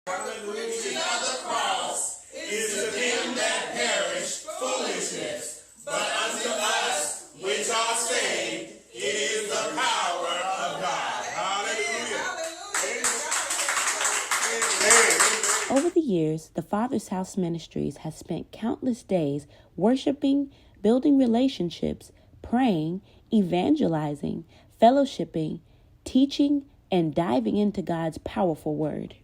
Reaching of the cross is to them that perish foolishness, but unto us which are saved, it is the power of God. Hallelujah. Over the years, the Father's House Ministries has spent countless days worshiping, building relationships, praying, evangelizing, fellowshipping, teaching, and diving into God's powerful word.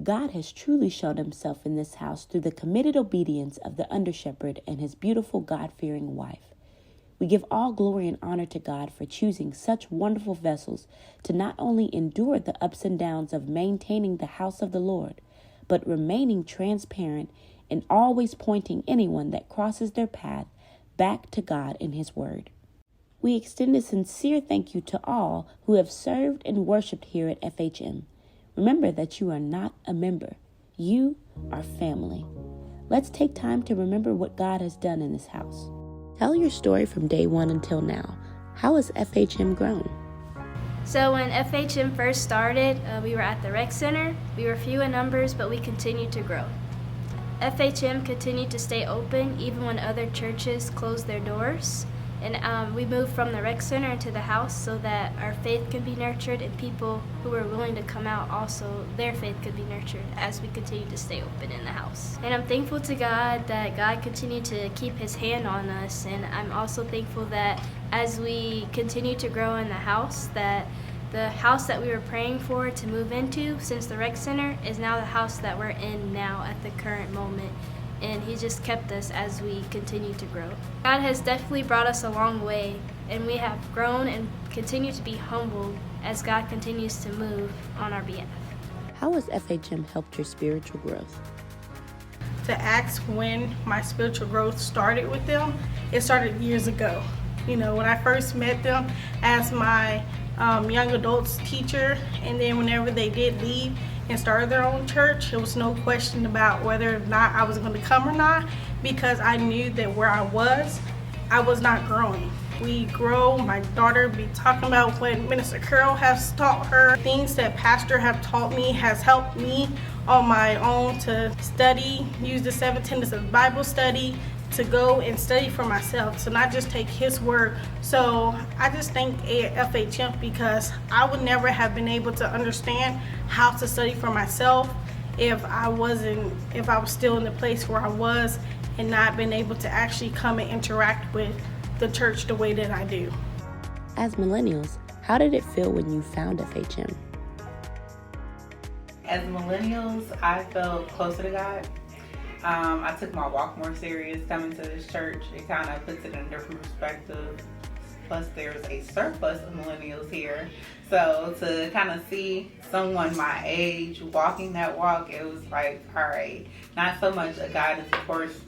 God has truly shown himself in this house through the committed obedience of the under-shepherd and his beautiful God-fearing wife. We give all glory and honor to God for choosing such wonderful vessels to not only endure the ups and downs of maintaining the house of the Lord, but remaining transparent and always pointing anyone that crosses their path back to God and his word. We extend a sincere thank you to all who have served and worshiped here at FHM. Remember that you are not a member. You are family. Let's take time to remember what God has done in this house. Tell your story from day one until now. How has FHM grown? So when FHM first started, we were at the rec center. We were few in numbers, but we continued to grow. FHM continued to stay open even when other churches closed their doors. And we moved from the rec center into the house so that our faith could be nurtured and people who were willing to come out also, their faith could be nurtured as we continue to stay open in the house. And I'm thankful to God that God continued to keep his hand on us. And I'm also thankful that as we continue to grow in the house, that the house that we were praying for to move into since the rec center is now the house that we're in now at the current moment. And he just kept us as we continue to grow. God has definitely brought us a long way, and we have grown and continue to be humbled as God continues to move on our behalf. How has FHM helped your spiritual growth? To ask when my spiritual growth started with them, it started years ago. When I first met them as my young adults teacher, and then whenever they did leave and started their own church, there was no question about whether or not I was going to come or not, because I knew that where I was not growing. We grow. My daughter be talking about what Minister Carol has taught her. Things that Pastor have taught me has helped me on my own to study, use the 7 tenets of Bible study, to go and study for myself, to not just take his word. So I just thank FHM, because I would never have been able to understand how to study for myself if I was still in the place where I was and not been able to actually come and interact with the church the way that I do. As millennials, how did it feel when you found FHM? As millennials, I felt closer to God. I took my walk more serious coming to this church. It kind of puts it in a different perspective. Plus, there's a surplus of millennials here. So to kind of see someone my age walking that walk, it was like, all right, not so much a guidance, of course,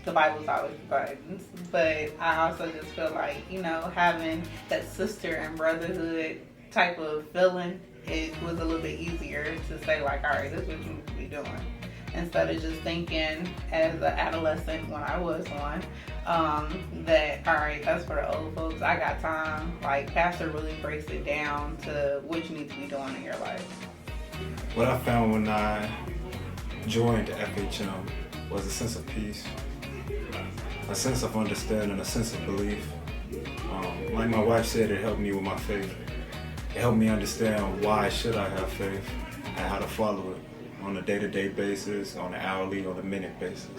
the Bible's always guidance, but I also just feel like, having that sister and brotherhood type of feeling, it was a little bit easier to say like, all right, this is what you need to be doing. Instead of just thinking as an adolescent when I was one, that, all right, that's for the old folks, I got time. Like, Pastor really breaks it down to what you need to be doing in your life. What I found when I joined FHM was a sense of peace, a sense of understanding, a sense of belief. Like my wife said, it helped me with my faith. It helped me understand why should I have faith and how to follow it on a day-to-day basis, on an hourly, on a minute basis.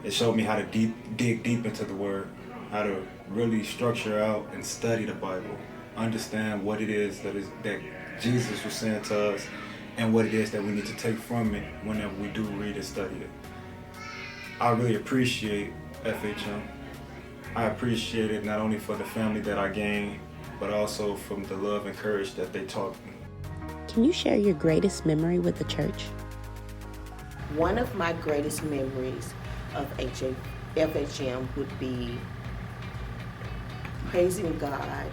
It showed me how to dig deep into the Word, how to really structure out and study the Bible, understand what it is that Jesus was saying to us, and what it is that we need to take from it whenever we do read and study it. I really appreciate FHM. I appreciate it not only for the family that I gained, but also from the love and courage that they taught me. Can you share your greatest memory with the church? One of my greatest memories of FHM would be praising God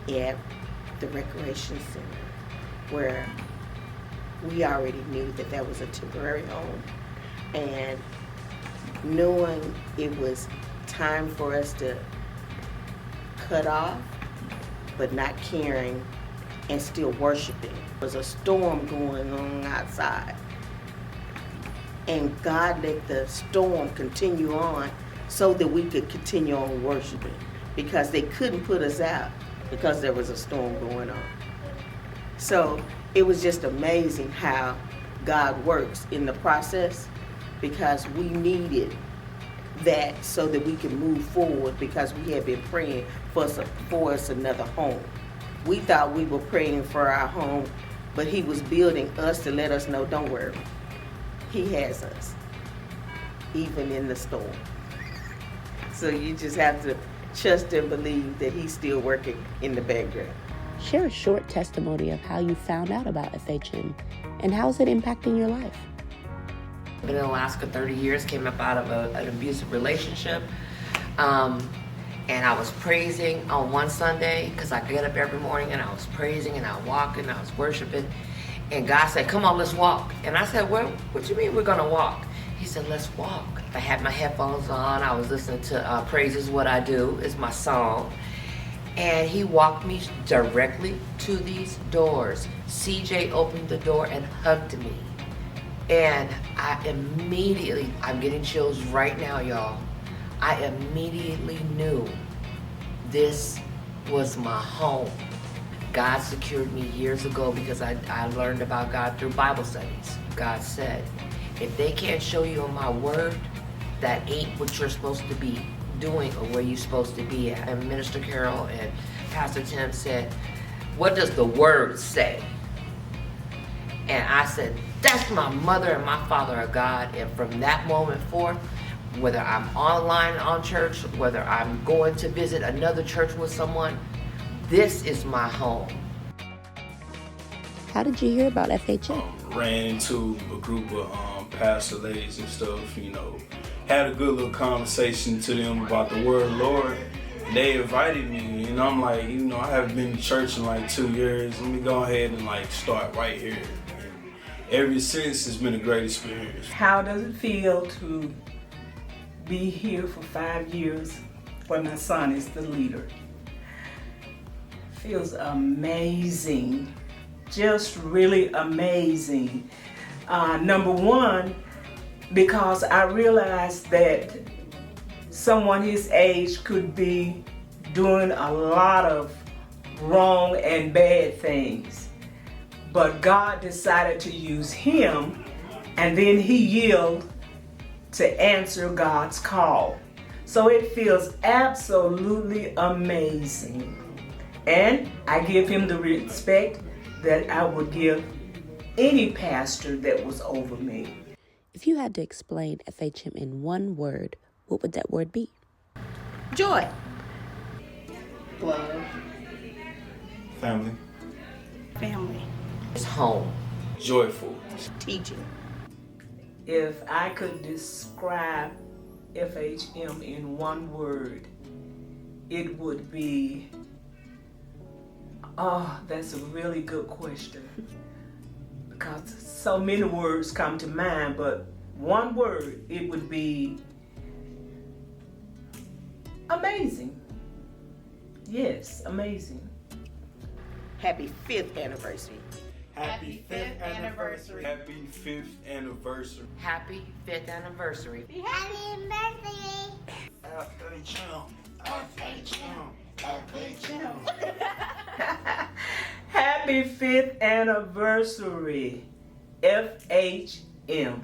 at the recreation center, where we already knew that that was a temporary home, and knowing it was time for us to cut off, but not caring and still worshiping. There was a storm going on outside. And God let the storm continue on so that we could continue on worshiping, because they couldn't put us out because there was a storm going on. So it was just amazing how God works in the process, because we needed that so that we can move forward, because we had been praying for us another home. We thought we were praying for our home, but he was building us to let us know, don't worry, he has us, even in the storm. So you just have to trust and believe that he's still working in the background. Share a short testimony of how you found out about FHM and how is it impacting your life. Been in Alaska 30 years, came up out of an abusive relationship. And I was praising on one Sunday, because I get up every morning and I was praising and I was walking and I was worshiping. And God said, come on, let's walk. And I said, well, what do you mean we're gonna walk? He said, let's walk. I had my headphones on, I was listening to Praise Is What I Do, is my song. And he walked me directly to these doors. CJ opened the door and hugged me. And I immediately, I'm getting chills right now, y'all. I immediately knew this was my home. God secured me years ago because I learned about God through Bible studies. God said, if they can't show you in my word, that ain't what you're supposed to be doing or where you're supposed to be at. And Minister Carol and Pastor Tim said, what does the word say? And I said, that's my mother and my father are God. And from that moment forth, whether I'm online on church, whether I'm going to visit another church with someone, this is my home. How did you hear about FHM? Ran into a group of pastor ladies and stuff, you know, had a good little conversation to them about the word of the Lord. They invited me, and I'm like, you know, I haven't been to church in like 2 years. Let me go ahead and like start right here. And ever since, it's been a great experience. How does it feel to be here for 5 years when my son is the leader? Feels amazing, just really amazing. Number one, because I realized that someone his age could be doing a lot of wrong and bad things. But God decided to use him, and then he yielded to answer God's call. So it feels absolutely amazing. And I give him the respect that I would give any pastor that was over me. If you had to explain FHM in one word, what would that word be? Joy. Love. Family. Family. It's home. Joyful. Teaching. If I could describe FHM in one word, it would be, oh, that's a really good question. Because so many words come to mind, but one word, it would be amazing. Yes, amazing. Happy 5th anniversary. Happy 5th anniversary. Happy 5th anniversary. Happy 5th anniversary. Happy birthday! FHM. FHM. FHM. Happy 5th anniversary, FHM.